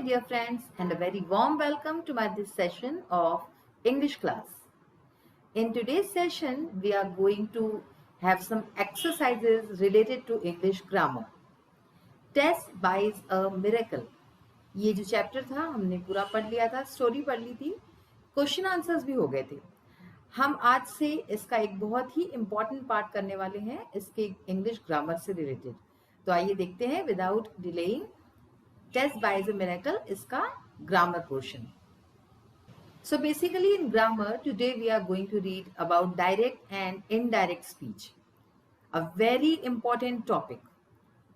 dear friends, and a very warm welcome to this session of English class. In today's session, we are going to have some exercises related to English grammar. Tess buys a miracle. ये जो chapter था हमने पूरा पढ़ लिया था, story पढ़ ली थी, क्वेश्चन आंसर्स भी हो गए थे. हम आज से इसका एक बहुत ही इम्पॉर्टेंट पार्ट करने वाले हैं इसके इंग्लिश ग्रामर से रिलेटेड. तो आइए देखते हैं without delaying Tess buys a miracle इसका grammar portion. So basically in grammar today we are going to read about direct and indirect speech. A very important topic.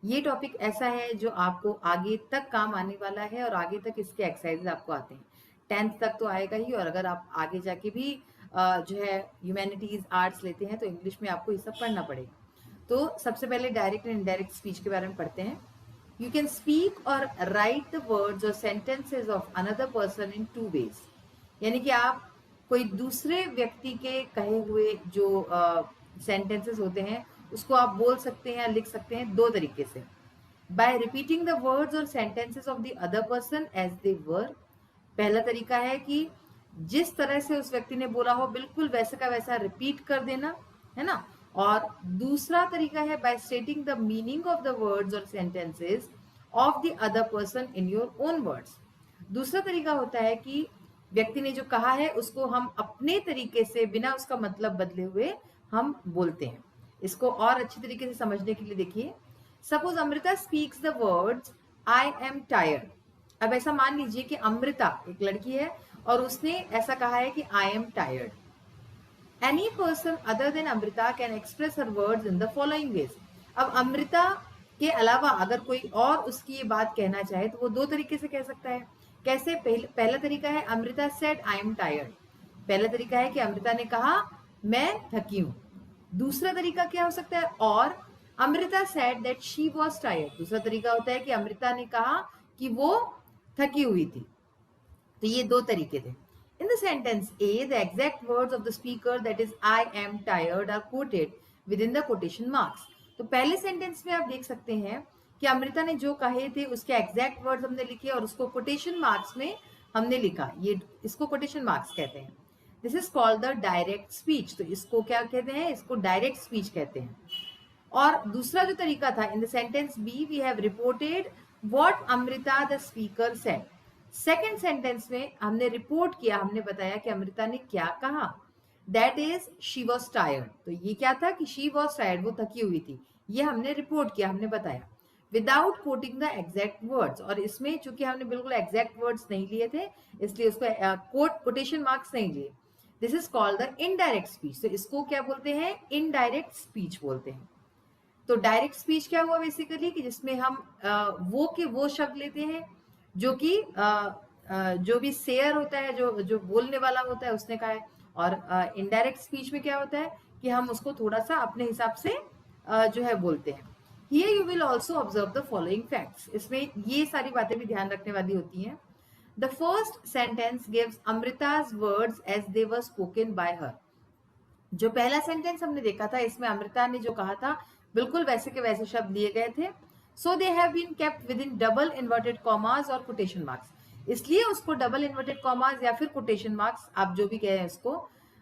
ये टॉपिक ऐसा है जो आपको आगे तक काम आने वाला है और आगे तक इसके एक्सरसाइजेज आपको आते हैं. 10th तक तो आएगा ही, और अगर आप आगे जाके भी जो है ह्यूमैनिटीज आर्ट्स लेते हैं तो इंग्लिश में आपको ये सब पढ़ना पड़ेगा. तो सबसे पहले डायरेक्ट एंड इनडायरेक्ट स्पीच के बारे में पढ़ते हैं. You can speak or write the words or sentences of another person in two ways. यानी कि आप कोई दूसरे व्यक्ति के कहे हुए जो sentences होते हैं उसको आप बोल सकते हैं या लिख सकते हैं दो तरीके से. By repeating the words or sentences of the other person as they were. पहला तरीका है कि जिस तरह से उस व्यक्ति ने बोला हो बिल्कुल वैसे का वैसा रिपीट कर देना, है ना. और दूसरा तरीका है by stating the meaning of the words or sentences of the other person in your own words. दूसरा तरीका होता है कि व्यक्ति ने जो कहा है उसको हम अपने तरीके से बिना उसका मतलब बदले हुए हम बोलते हैं. इसको और अच्छी तरीके से समझने के लिए देखिए. Suppose Amrita speaks the words I am tired. अब ऐसा मान लीजिए कि अमृता एक लड़की है और उसने ऐसा कहा है कि आई am tired. Any person other than Amrita can express her words in the following ways. अब अमृता के अलावा अगर कोई और उसकी ये बात कहना चाहे तो वो दो तरीके से कह सकता है. कैसे? पहला तरीका है Amrita said I am tired. पहला तरीका है कि अमृता ने कहा मैं थकी हूँ. दूसरा तरीका क्या हो सकता है? और Amrita said that she was tired. दूसरा तरीका होता है कि अमृता ने कहा कि वो थकी हुई थी. तो ये दो तरीके थे. In the sentence A, the exact words of the speaker, that is I am tired, are quoted within the quotation marks. तो पहले सेंटेंस में आप देख सकते हैं कि अमृता ने जो कहे थे उसके एग्जैक्ट वर्ड्स हमने लिखे और उसको कोटेशन मार्क्स में हमने लिखा. ये इसको कोटेशन मार्क्स कहते हैं. This is called the direct speech. तो इसको क्या कहते हैं? इसको डायरेक्ट स्पीच कहते हैं. और दूसरा जो तरीका था, in the sentence B we have reported what Amrita the speaker said. Second sentence में हमने रिपोर्ट किया, हमने बताया कि अमृता ने क्या कहा. That is she was tired. तो ये क्या था कि शी वॉज टायर्ड, वो थकी हुई थी. ये हमने रिपोर्ट किया, हमने बताया without coating the exact words. और इसमें चूंकि हमने बिल्कुल एग्जैक्ट वर्ड्स नहीं लिए थे इसलिए उसको कोटेशन मार्क्स नहीं लिए. This is called the indirect speech. तो इसको क्या बोलते हैं? इनडायरेक्ट स्पीच बोलते हैं. तो डायरेक्ट स्पीच क्या हुआ बेसिकली कि जिसमें हम वो के वो शब्द लेते हैं जो कि जो भी सेयर होता है, जो बोलने वाला होता है उसने कहा है. और इनडायरेक्ट स्पीच में क्या होता है कि हम उसको थोड़ा सा अपने हिसाब से जो है बोलते हैं. Here you will also observe the following facts. इसमें ये सारी बातें भी ध्यान रखने वाली होती हैं. The first sentence gives Amrita's words as they were spoken by her. जो पहला सेंटेंस हमने देखा था इसमें अमृता ने जो कहा था बिल्कुल वैसे के वैसे शब्द लिए गए थे. So they have been kept within double inverted commas और quotation marks. इसलिए उसको डबल इन्वर्टेड कॉमास या फिर कोटेशन मार्क्स आप जो भी कहें इसको,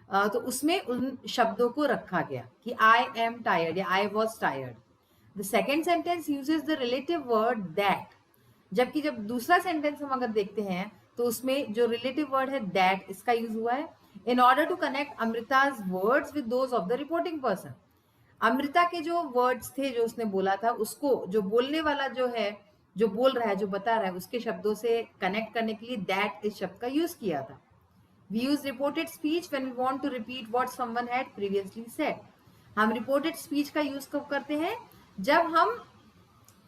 तो उसमें उन शब्दों को रखा गया कि आई एम टायर्ड या I was tired. The second sentence uses the relative word that. जबकि जब दूसरा सेंटेंस हम अगर देखते हैं तो उसमें जो रिलेटिव वर्ड है दैट, इसका यूज हुआ है in order to connect Amrita's words with those of the reporting person. Amrita के जो वर्ड्स थे जो उसने बोला था उसको जो बोलने वाला जो है, जो बोल रहा है, जो बता रहा है, उसके शब्दों से कनेक्ट करने के लिए दैट इस शब्द का यूज किया था. We use reported speech when we want to repeat what someone had previously said. हम रिपोर्टेड स्पीच का यूज कब करते हैं? जब हम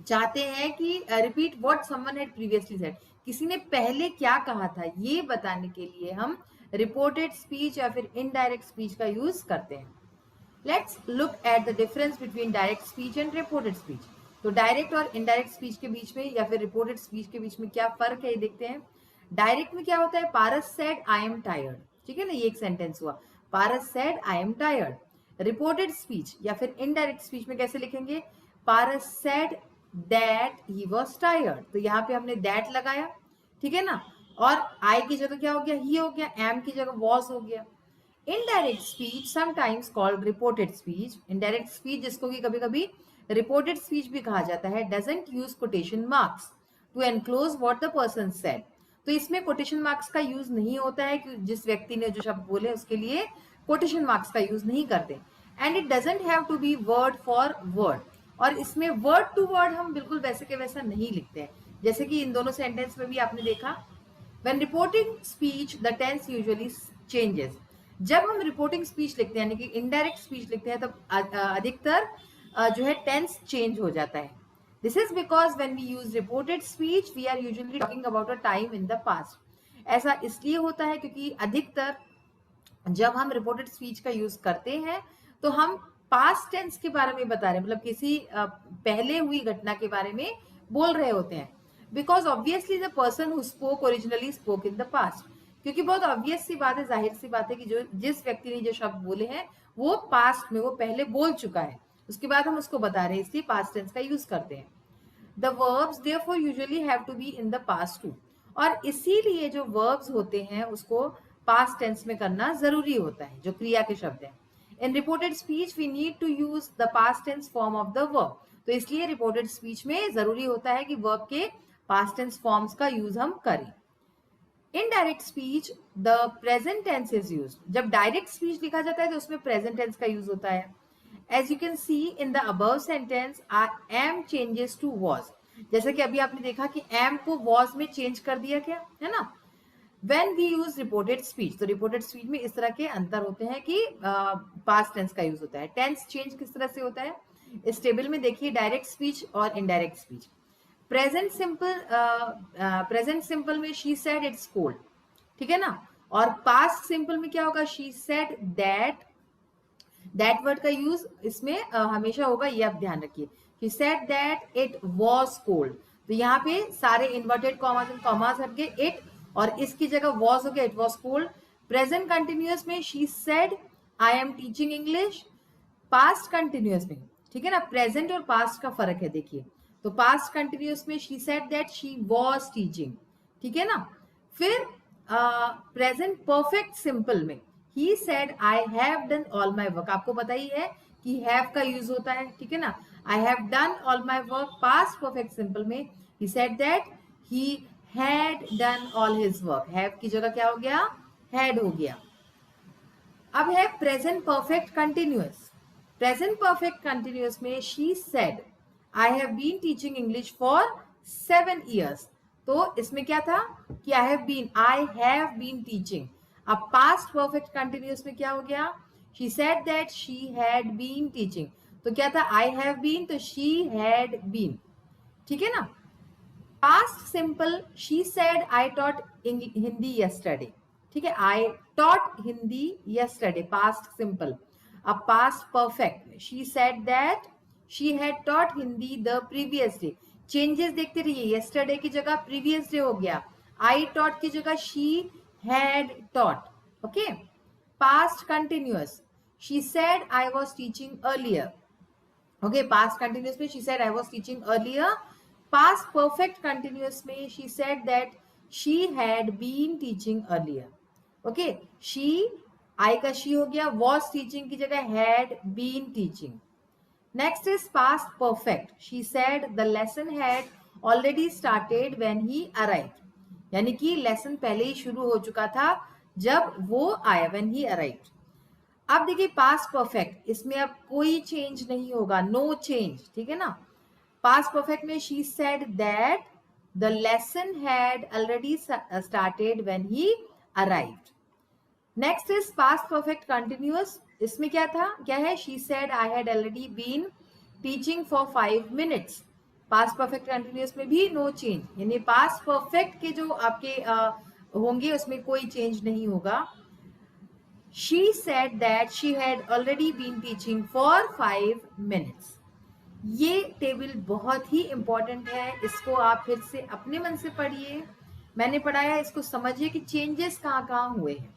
चाहते हैं कि repeat what someone had previously said. किसी ने पहले क्या कहा था ये बताने के लिए हम रिपोर्टेड स्पीच या फिर इनडायरेक्ट स्पीच का यूज करते हैं. Let's look at the difference between direct speech and reported speech. तो डायरेक्ट और इनडायरेक्ट स्पीच के बीच में या फिर रिपोर्टेड स्पीच के बीच में क्या फर्क है ये देखते हैं. डायरेक्ट में क्या होता है? Paras said I am tired. ठीक है ना, ये एक सेंटेंस हुआ, Paras said I am tired. Reported speech या फिर इनडायरेक्ट स्पीच में कैसे लिखेंगे? Paras said that he was tired. तो यहाँ पे हमने दैट लगाया ठीक है ना। और आई की जगह क्या हो गया, ही हो गया, एम की जगह वॉज हो गया। Indirect speech sometimes called reported speech, indirect speech जिसको कि कभी कभी रिपोर्टेड स्पीच भी कहा जाता है, doesn't use quotation marks to enclose what the person said. तो इसमें कोटेशन मार्क्स का यूज नहीं होता है कि जिस व्यक्ति ने जो शब्द बोले उसके लिए कोटेशन मार्क्स का यूज नहीं करते। And it doesn't have to be word for word, और इसमें वर्ड टू वर्ड हम बिल्कुल वैसे के वैसा नहीं लिखते हैं, जैसे कि इन दोनों सेंटेंस में भी आपने देखा। When reporting speech, the tense usually changes. जब हम रिपोर्टिंग स्पीच लिखते हैं यानी कि इनडायरेक्ट स्पीच लिखते हैं तब अधिकतर जो है टेंस चेंज हो जाता है। This is because when we use reported speech we are usually talking about a time in the past. ऐसा इसलिए होता है क्योंकि अधिकतर जब हम रिपोर्टेड स्पीच का यूज करते हैं तो हम पास्ट टेंस के बारे में बता रहे हैं, मतलब किसी पहले हुई घटना के बारे में बोल रहे होते हैं। Because obviously the person who spoke originally spoke in the past, क्योंकि बहुत ऑब्वियस सी बात है, जाहिर सी बात है कि जो जिस व्यक्ति ने जो शब्द बोले हैं वो पास्ट में वो पहले बोल चुका है, उसके बाद हम उसको बता रहे हैं, इसलिए पास्ट टेंस का यूज करते हैं। The verbs therefore usually have to be in the past too, और इसीलिए जो verbs होते हैं उसको past tense में करना जरूरी होता है, जो क्रिया के शब्द हैं। In reported speech we need to use the past tense form of the verb, तो इसलिए रिपोर्टेड स्पीच में जरूरी होता है कि वर्ब के पास्ट टेंस फॉर्म्स का यूज हम करें। In direct speech the present tense is use, जब डायरेक्ट स्पीच लिखा जाता है तो उसमें प्रेजेंट टेंस का यूज होता है। As you can see in the above sentence, am changes to was, जैसे कि अभी आपने देखा कि am को was में चेंज कर दिया गया है ना। When we use reported speech, तो reported speech में इस तरह के अंतर होते हैं कि past tense का यूज होता है। टेंस चेंज किस तरह से होता है, इस टेबल में देखिए डायरेक्ट स्पीच और इनडायरेक्ट स्पीच। प्रेजेंट सिंपल में शी सेड इट्स कोल्ड, ठीक है ना। और पास्ट सिंपल में क्या होगा, शी सेड दैट वर्ड का यूज इसमें हमेशा होगा, ये आप ध्यान रखिए। He said that it was cold, तो यहाँ पे सारे इन्वर्टेड कॉमास हट गए, इट और इसकी जगह was हो गया, it was cold। Present continuous में she said I am teaching English, past continuous में, ठीक है ना, प्रेजेंट और पास्ट का फर्क है देखिए। तो पास्ट कंटिन्यूअस में she said that she was teaching, ठीक है ना। फिर प्रेजेंट परफेक्ट सिंपल में he said I have done all my work, आपको पता ही है कि हैव का यूज होता है, ठीक है ना। I have done all my work, past perfect simple में he said that he had done all his work, have की जगह क्या हो गया, हैड हो गया। अब है present perfect continuous. Present perfect continuous में she said I have been teaching English for 7 years, तो इसमें क्या था कि आई हैव बीन टीचिंग। अब पास्ट परफेक्ट कंटिन्यूअस में क्या हो गया, she said that she had been teaching, तो क्या था, आई हैव बीन, तो शी हैड बीन, ठीक है ना। Past simple she said I taught Hindi yesterday, ठीक है, I taught Hindi yesterday, past simple. अब past perfect she said that she had taught Hindi the previous day, changes देखते रहिए, यस्टरडे की जगह प्रीवियस डे हो गया, आई टॉट की जगह she had taught, okay. Past continuous she said I was teaching earlier, okay, past continuous में she said I was teaching earlier. Past perfect continuous में she said that she had been teaching earlier, okay. She I का she हो गया, was teaching की जगह had been teaching. Next is past perfect, she said the lesson had already started when he arrived, यानी कि lesson पहले ही शुरू हो चुका था जब वो आया, व्हेन ही अराइव्ड। अब देखिए पास्ट परफेक्ट, इसमें अब कोई चेंज नहीं होगा, नो चेंज, ठीक है ना। पास्ट परफेक्ट में she said that the lesson had already started when he arrived. Next is past perfect continuous, इसमें क्या था, क्या है, she said I had already been teaching for 5 minutes। Past perfect continuous में भी नो चेंज, यानी past perfect के जो आपके होंगे उसमें कोई चेंज नहीं होगा। She said that she had already been teaching for 5 minutes। ये टेबल बहुत ही इंपॉर्टेंट है, इसको आप फिर से अपने मन से पढ़िए, मैंने पढ़ाया, इसको समझिए कि चेंजेस कहाँ कहाँ हुए हैं।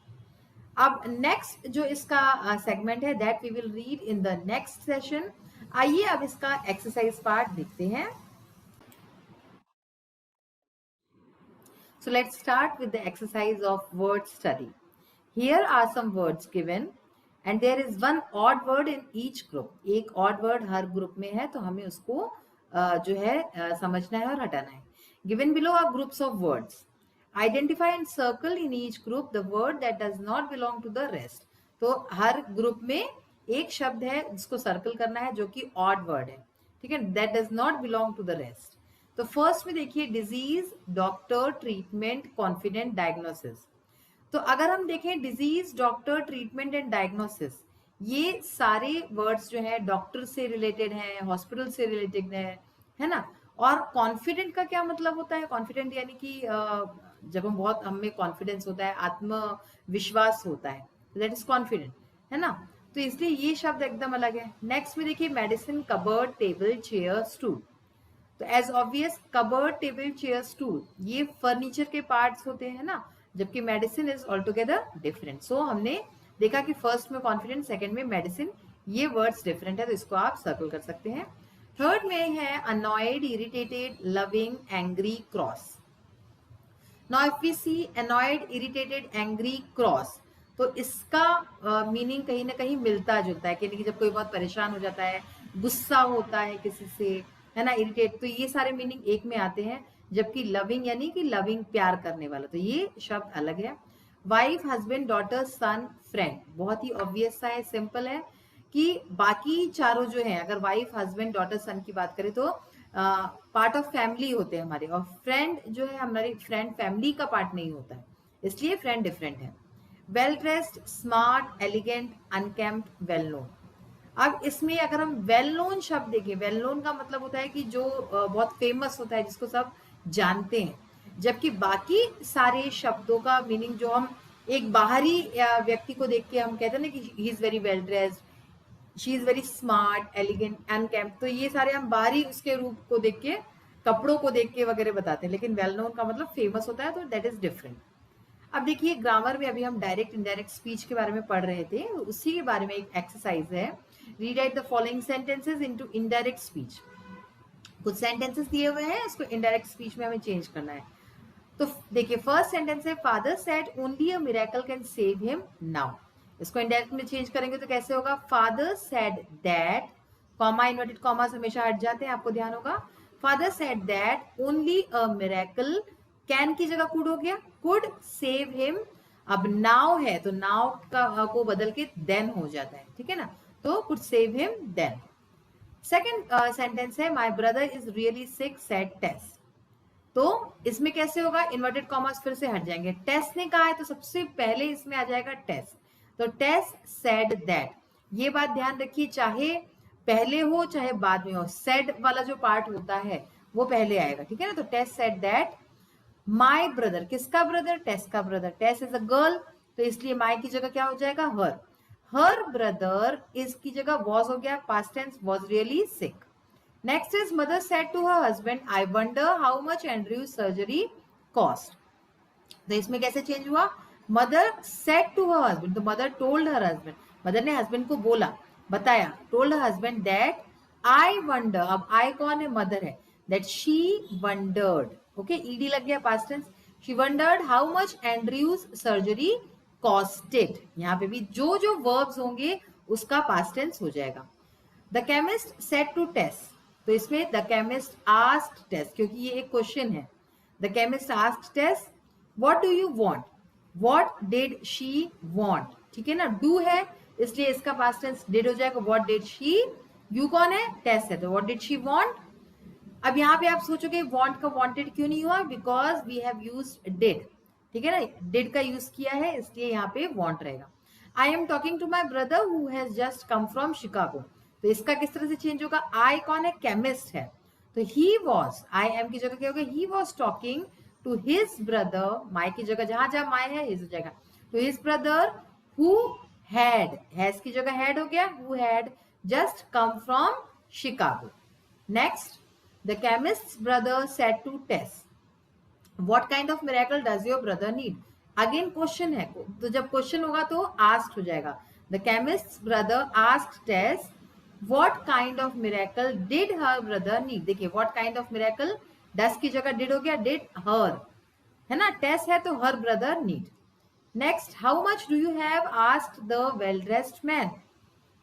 अब नेक्स्ट जो इसका सेगमेंट है that we will read in the next session. आइए अब इसका एक्सरसाइज पार्ट देखते हैं। So let's start with the exercise of word study. Here are some words given and there is one odd word in each group. एक odd word हर group में है तो हमें उसको जो है समझना है और हटाना है. Given below are groups of words. Identify and circle in each group the word that does not belong to the rest. तो हर group में एक शब्द है जिसको सर्कल करना है जो कि odd word है, ठीक है, that does not belong to the rest. तो फर्स्ट में देखिए disease, doctor, treatment, confident, diagnosis. तो अगर हम देखें disease, doctor, treatment and diagnosis, ये सारे वर्ड्स जो है डॉक्टर से रिलेटेड हैं, हॉस्पिटल से रिलेटेड है ना. और कॉन्फिडेंट का क्या मतलब होता है? कॉन्फिडेंट यानी कि जब हम बहुत हमें कॉन्फिडेंस होता है, आत्मविश्वास होता है, दैट इज कॉन्फिडेंट, है ना. तो इसलिए ये शब्द एकदम अलग है. नेक्स्ट में देखिए medicine, cupboard, table, chair, stool. तो as obvious cupboard, table, chair, stool ये फर्नीचर के पार्ट्स होते हैं ना, जबकि medicine is all together different. So हमने देखा कि फर्स्ट में कॉन्फिडेंट, सेकंड में मेडिसिन, ये वर्ड्स डिफरेंट है तो इसको आप सर्कल कर सकते हैं. थर्ड में है annoyed, irritated, loving, angry, cross. Now if we see annoyed, irritated, angry, cross, तो इसका मीनिंग कहीं ना कहीं मिलता जुलता है कि जब कोई बहुत परेशान हो जाता है, गुस्सा होता है किसी से, है ना, इरिटेट, तो ये सारे मीनिंग एक में आते हैं. जबकि लविंग यानी कि लविंग, प्यार करने वाला, तो ये शब्द अलग है. वाइफ, हस्बैंड, डॉटर, सन, फ्रेंड, बहुत ही ऑब्वियस सा है, सिंपल है कि बाकी चारों जो है, अगर वाइफ, हस्बैंड, डॉटर, सन की बात करें तो पार्ट ऑफ फैमिली होते हैं हमारे, और फ्रेंड जो है हमारी फ्रेंड फैमिली का पार्ट नहीं होता है, इसलिए फ्रेंड डिफरेंट है. Well dressed, smart, elegant, unkempt, well known. अब इसमें अगर हम वेल नोन शब्द देखें, वेल नोन का मतलब होता है कि जो बहुत फेमस होता है, जिसको सब जानते हैं. जबकि बाकी सारे शब्दों का मीनिंग जो हम एक बाहरी व्यक्ति को देख के हम कहते हैं ना कि he is very well dressed, she is very smart, elegant, unkempt, तो ये सारे हम बाहरी उसके रूप को देख के, कपड़ों को देख के वगैरह बताते हैं. लेकिन वेल नोन का मतलब फेमस होता है, तो दैट इज डिफरेंट. अब देखिए ग्रामर में अभी हम डायरेक्ट इनडायरेक्ट स्पीच के बारे में पढ़ रहे थे, उसी के बारे में एक एक्सरसाइज है. Rewrite the following sentences into indirect speech. कुछ सेंटेंसेस दिए हुए हैं, उसको इनडायरेक्ट स्पीच में हमें चेंज करना है. तो देखिए फर्स्ट सेंटेंस है father said only a miracle can save him now. इसको इनडायरेक्ट में चेंज करेंगे तो कैसे होगा? Father said that, comma, inverted commas हमेशा हट जाते हैं, आपको ध्यान होगा. Father said that only a miracle, can की जगह कुड हो गया, कुड सेव हिम. अब नाउ है तो नाउ का को बदल के देन हो जाता है, ठीक है ना. तो could save him then. Second sentence है my brother is really sick said Tess. तो इसमें कैसे होगा? इन्वर्टेड कॉमर्स फिर से हट जाएंगे. टेस ने कहा है तो सबसे पहले इसमें आ जाएगा टेस. तो टेस सेड दैट, ये बात ध्यान रखिए, चाहे पहले हो चाहे बाद में हो, सेड वाला जो पार्ट होता है वो पहले आएगा, ठीक है ना. तो Tess said that my brother, किसका ब्रदर? टेस का brother. Tess is a girl, तो इसलिए माई की जगह क्या हो जाएगा? हर. हर ब्रदर इज की जगह वॉज हो गया, past tense, was really sick. Next is mother said to her husband I wonder how much Andrew's surgery cost. तो इसमें कैसे चेंज हुआ? Mother said to her husband, तो mother told her husband, mother ने husband को बोला, बताया, told her husband that I wonder, अब आई कौन है? मदर है, that she wondered, okay, ED लग गया, past tense, she wondered how much Andrew's surgery costed. यहाँ पे भी जो जो वर्ब्स होंगे उसका पास्ट टेंस हो जाएगा. द केमिस्ट सेड टू टेस, तो इसमें द केमिस्ट आस्क्ड टेस, क्योंकि ये एक क्वेश्चन है. The chemist asked Tess what do you want, what did she want, ठीक है ना. डू है इसलिए इसका पास्ट टेंस डिड हो जाएगा, व्हाट डिड शी. यू कौन है? टेस है, तो व्हाट डिड शी वांट. अब यहाँ पे आप सोचोगे वांट का वांटेड क्यों नहीं हुआ? Because we have used did, ठीक है ना, डिड का यूज किया है इसलिए यहाँ पे वांट रहेगा. I am talking to my brother who has just come from Chicago, तो इसका किस तरह से चेंज होगा? आई कौन है? केमिस्ट है, तो ही वॉज, आई एम की जगह क्या होगा? He was talking to his brother, my की जगह जहां जहां माई है हिज हो जाएगा, to his brother who had, has की जगह हैड हो गया, who had just come from Chicago. Next, the chemist's brother said to Tess, what kind of miracle does your brother need. Again question है, तो जब question होगा तो asked हो जाएगा. The chemist's brother asked Tess what kind of miracle did her brother need. देखिए what kind of miracle, does की जगह डिड हो गया, डिड हर, है ना, टेस है तो हर brother need. Next, how much do you have asked the well dressed man.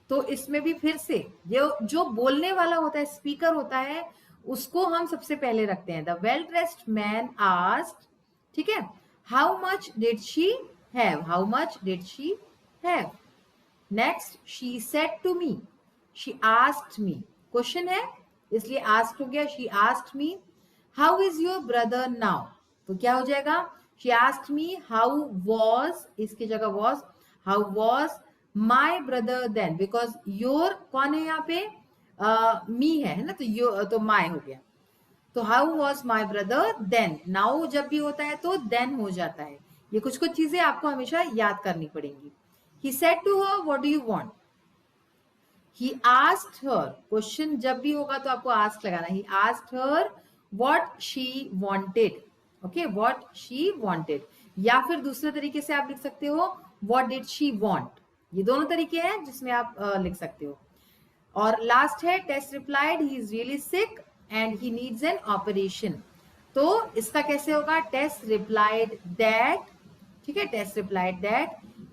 तो इसमें भी फिर से जो बोलने वाला होता है, स्पीकर होता है, उसको हम सबसे पहले रखते हैं। The well dressed man asked, ठीक है, how much did she have, how much did she have. Next, she said to me, she asked me, question है इसलिए आस्क्ड हो गया, she asked me how is your brother now, तो क्या हो जाएगा, she asked me how was, इसकी जगह was, how was my brother then, because your कौन है यहाँ पे, मी है ना, तो यो तो माई हो गया। तो how was my brother then, now जब भी होता है तो देन हो जाता है। ये कुछ कुछ चीजें आपको हमेशा याद करनी पड़ेंगी। He said to her what do you want, he asked her, question जब भी होगा तो आपको आस्क लगाना, he asked her what she wanted, okay, what she wanted. या फिर दूसरे तरीके से आप लिख सकते हो व्हाट डिड शी वांट, ये दोनों तरीके हैं जिसमें आप लिख सकते हो। और लास्ट है Tess replied he is really sick and he needs an operation. तो इसका कैसे होगा, टेस रिप्लाइड दैट, ठीक है, Tess replied that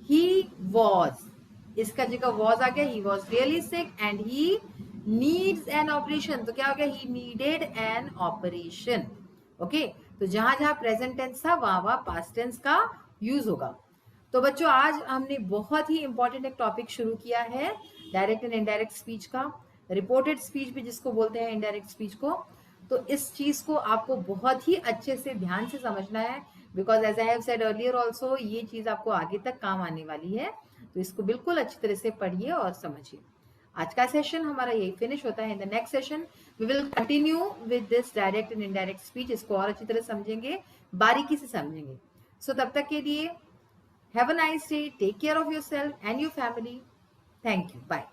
he was, इसका जगह वॉज आ गया, he was really sick and he needs an operation, तो क्या हो गया, he needed an operation. Okay, तो जहां जहां प्रेजेंट टेंस था वहां वहां पास्ट टेंस का यूज होगा। तो बच्चों आज हमने बहुत ही इंपॉर्टेंट एक टॉपिक शुरू किया है, डायरेक्ट एंड इनडायरेक्ट स्पीच का, रिपोर्टेड स्पीच भी जिसको बोलते हैं इनडायरेक्ट स्पीच को। तो इस चीज को आपको बहुत ही अच्छे से ध्यान से समझना है, because as I have said earlier also, ये चीज आपको आगे तक काम आने वाली है। तो इसको बिल्कुल अच्छी तरह से पढ़िए और समझिए। आज का सेशन हमारा यही फिनिश होता है। In the next session we will continue with this direct and indirect speech, इसको और अच्छी तरह समझेंगे, बारीकी से समझेंगे। सो तब तक के लिए have a nice day, take care of yourself and your family. Thank you, bye.